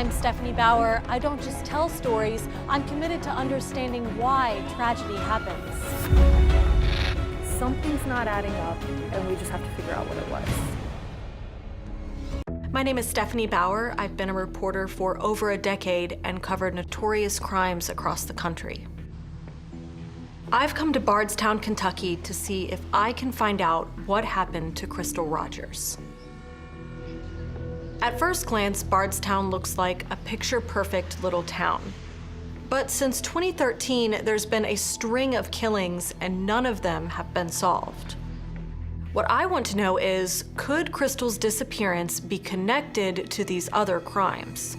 I'm Stephanie Bauer. I don't just tell stories, I'm committed to understanding why tragedy happens. Something's not adding up, and we just have to figure out what it was. My name is Stephanie Bauer. I've been a reporter for over a decade and covered notorious crimes across the country. I've come to Bardstown, Kentucky to see if I can find out what happened to Crystal Rogers. At first glance, Bardstown looks like a picture-perfect little town. But since 2013, there's been a string of killings and none of them have been solved. What I want to know is, could Crystal's disappearance be connected to these other crimes?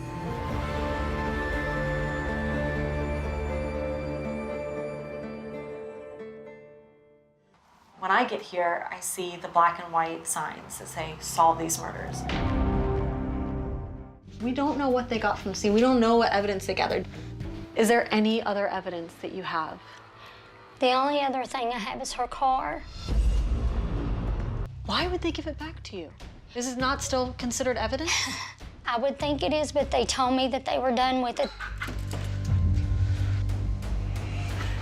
When I get here, I see the black and white signs that say, solve these murders. We don't know what they got from the scene. We don't know what evidence they gathered. Is there any other evidence that you have? The only other thing I have is her car. Why would they give it back to you? Is it not still considered evidence? I would think it is, but they told me that they were done with it.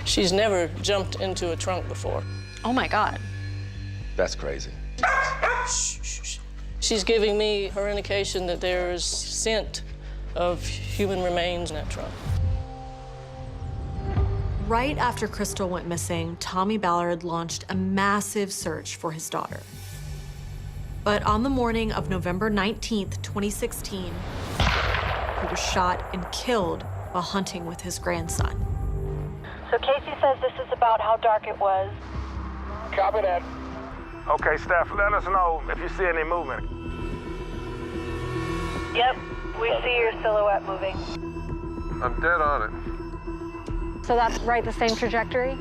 She's never jumped into a trunk before. Oh my God. That's crazy. She's giving me her indication that there is scent of human remains in that trunk. Right after Crystal went missing, Tommy Ballard launched a massive search for his daughter. But on the morning of November 19th, 2016, he was shot and killed while hunting with his grandson. So Casey says this is about how dark it was. Copy that. Okay, Steph, let us know if you see any movement. Yep, we see your silhouette moving. I'm dead on it. So that's right, the same trajectory?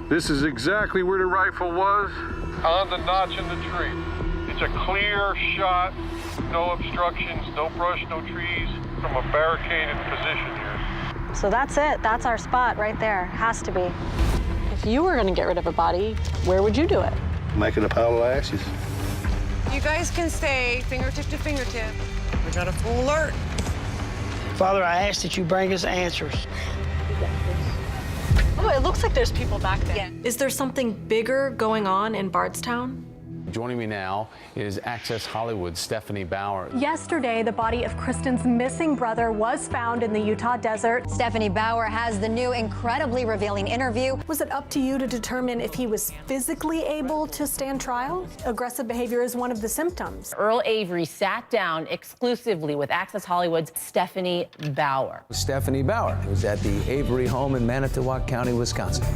This is exactly where the rifle was. On the notch in the tree. It's a clear shot, no obstructions, no brush, no trees, from a barricaded position here. So that's it. That's our spot right there. Has to be. If you were going to get rid of a body, where would you do it? Making a pile of ashes. You guys can stay fingertip to fingertip. We got a full alert. Father, I ask that you bring us answers. Oh, it looks like there's people back there. Yeah. Is there something bigger going on in Bardstown? Joining me now is Access Hollywood's Stephanie Bauer. Yesterday, the body of Kristen's missing brother was found in the Utah desert. Stephanie Bauer has the new incredibly revealing interview. Was it up to you to determine if he was physically able to stand trial? Aggressive behavior is one of the symptoms. Earl Avery sat down exclusively with Access Hollywood's Stephanie Bauer. Stephanie Bauer was at the Avery home in Manitowoc County, Wisconsin.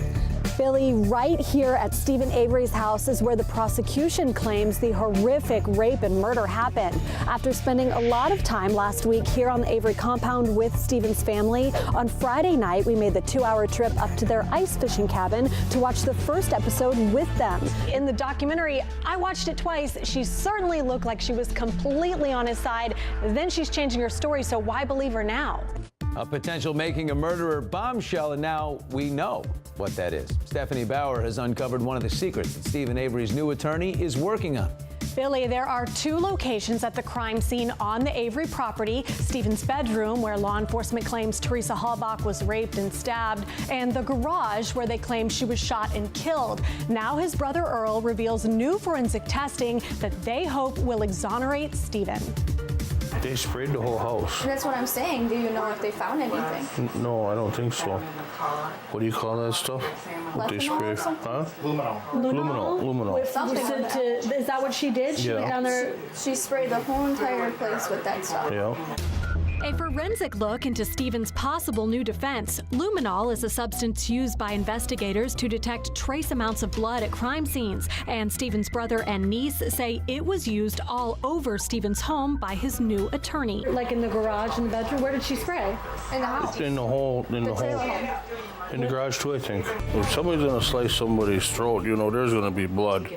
Billy, right here at Stephen Avery's house is where the prosecution claims the horrific rape and murder happened. After spending a lot of time last week here on the Avery compound with Stephen's family, on Friday night we made the 2-hour trip up to their ice fishing cabin to watch the first episode with them. In the documentary, I watched it twice. She certainly looked like she was completely on his side. Then she's changing her story, so why believe her now? A potential making a murderer bombshell, and now we know what that is. Stephanie Bauer has uncovered one of the secrets that Stephen Avery's new attorney is working on. Billy, there are 2 locations at the crime scene on the Avery property: Stephen's bedroom, where law enforcement claims Teresa Hallbach was raped and stabbed, and the garage, where they claim she was shot and killed. Now his brother Earl reveals new forensic testing that they hope will exonerate Stephen. They sprayed the whole house. That's what I'm saying. Do you know if they found anything? No, I don't think so. What do you call that stuff? What they spray? Huh? Luminol. Something like that. Is that what she did? She went down there. She sprayed the whole entire place with that stuff. Yeah. A forensic look into Stephen's possible new defense. Luminol is a substance used by investigators to detect trace amounts of blood at crime scenes. And Stephen's brother and niece say it was used all over Stephen's home by his new attorney. Like in the garage, in the bedroom? Where did she spray? In the house. In the garage too, I think. If somebody's gonna slice somebody's throat, you know, there's gonna be blood.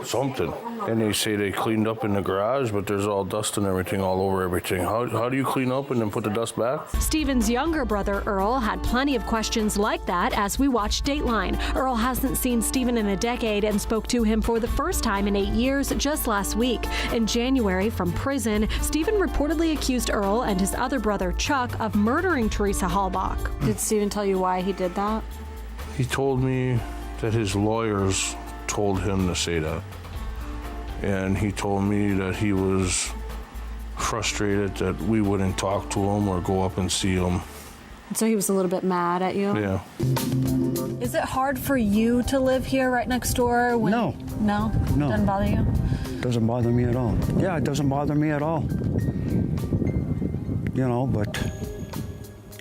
something. And they say they cleaned up in the garage, but there's all dust and everything all over everything. How do you clean up and then put the dust back? Stephen's younger brother, Earl, had plenty of questions like that as we watched Dateline. Earl hasn't seen Stephen in a decade and spoke to him for the first time in 8 years just last week. In January, from prison, Stephen reportedly accused Earl and his other brother, Chuck, of murdering Teresa Halbach. Did Stephen tell you why he did that? He told me that his lawyers told him to say that. And he told me that he was frustrated that we wouldn't talk to him or go up and see him. So he was a little bit mad at you? Yeah. Is it hard for you to live here right next door? No. No? No. Doesn't bother you? Doesn't bother me at all. Yeah, it doesn't bother me at all. You know, but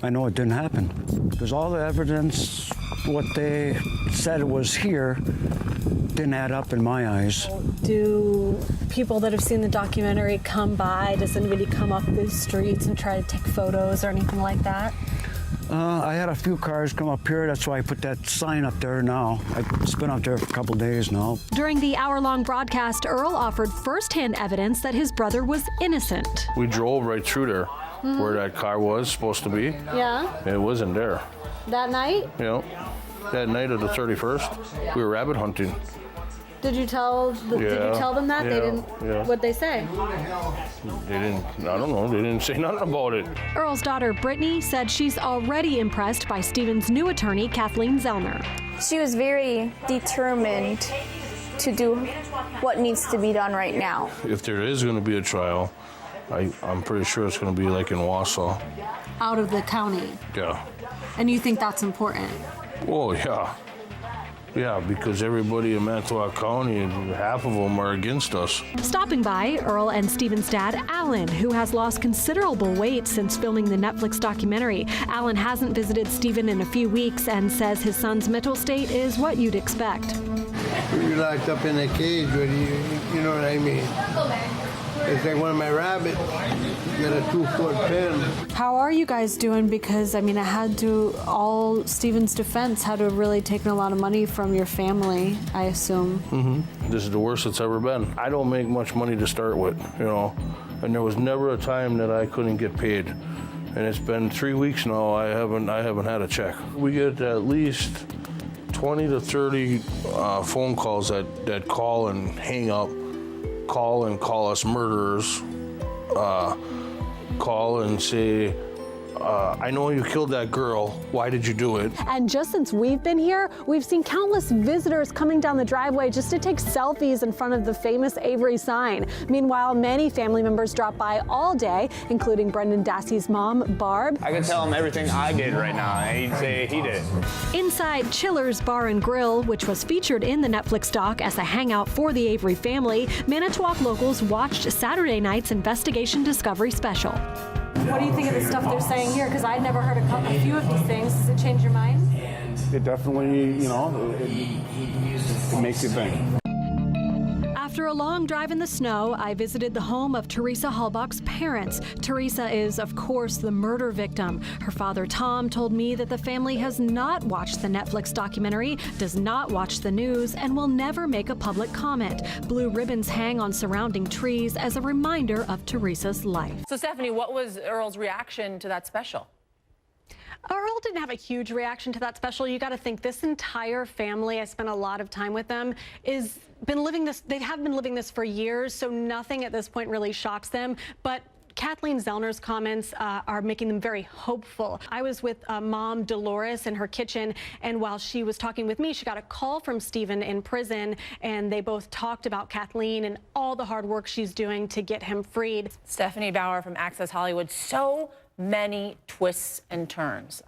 I know it didn't happen. Because all the evidence, what they said was here, didn't add up in my eyes. Do people that have seen the documentary come by? Does anybody come up the streets and try to take photos or anything like that? I had a few cars come up here. That's why I put that sign up there now. It's been up there for a couple days now. During the hour-long broadcast, Earl offered firsthand evidence that his brother was innocent. We drove right through there where that car was supposed to be. Yeah? It wasn't there. That night? You know, that night of the 31st, we were rabbit hunting. Did you tell did you tell them that? Yeah, They didn't. yeah. What'd they say? They didn't, I don't know, they didn't say nothing about it. Earl's daughter, Brittany, said she's already impressed by Stephen's new attorney, Kathleen Zellner. She was very determined to do what needs to be done right now. If there is going to be a trial, I'm pretty sure it's going to be like in Wausau. Out of the county. Yeah. And you think that's important? Well, yeah. Yeah, because everybody in Manitowoc County, half of them are against us. Stopping by, Earl and Stephen's dad, Alan, who has lost considerable weight since filming the Netflix documentary. Alan hasn't visited Stephen in a few weeks and says his son's mental state is what you'd expect. You're locked up in a cage, you know what I mean? It's like one of my rabbits, got a 2-foot pen. How are you guys doing? Because, I mean, it had to, all Stephen's defense had to have really taken a lot of money from your family, I assume. Mm-hmm. This is the worst it's ever been. I don't make much money to start with, you know, and there was never a time that I couldn't get paid. And it's been 3 weeks now, I haven't had a check. We get at least 20 to 30 phone calls that call and hang up. Call us murderers, call and say, I know you killed that girl. Why did you do it? And just since we've been here, we've seen countless visitors coming down the driveway just to take selfies in front of the famous Avery sign. Meanwhile, many family members drop by all day, including Brendan Dassey's mom, Barb. I could tell him everything I did right now, and he'd say he did it. Inside Chiller's Bar and Grill, which was featured in the Netflix doc as a hangout for the Avery family, Manitowoc locals watched Saturday night's Investigation Discovery special. What do you think of the stuff they're saying here? Because I'd never heard a few of these things. Does it change your mind? It definitely, you know, it makes you think. After a long drive in the snow, I visited the home of Teresa Halbach's parents. Teresa is, of course, the murder victim. Her father, Tom, told me that the family has not watched the Netflix documentary, does not watch the news, and will never make a public comment. Blue ribbons hang on surrounding trees as a reminder of Teresa's life. So, Stephanie, what was Earl's reaction to that special? Earl didn't have a huge reaction to that special. You got to think this entire family, I spent a lot of time with them, they have been living this for years, so nothing at this point really shocks them. But Kathleen Zellner's comments are making them very hopeful. I was with mom Dolores in her kitchen, and while she was talking with me, she got a call from Stephen in prison, and they both talked about Kathleen and all the hard work she's doing to get him freed. Stephanie Bauer from Access Hollywood. So many twists and turns.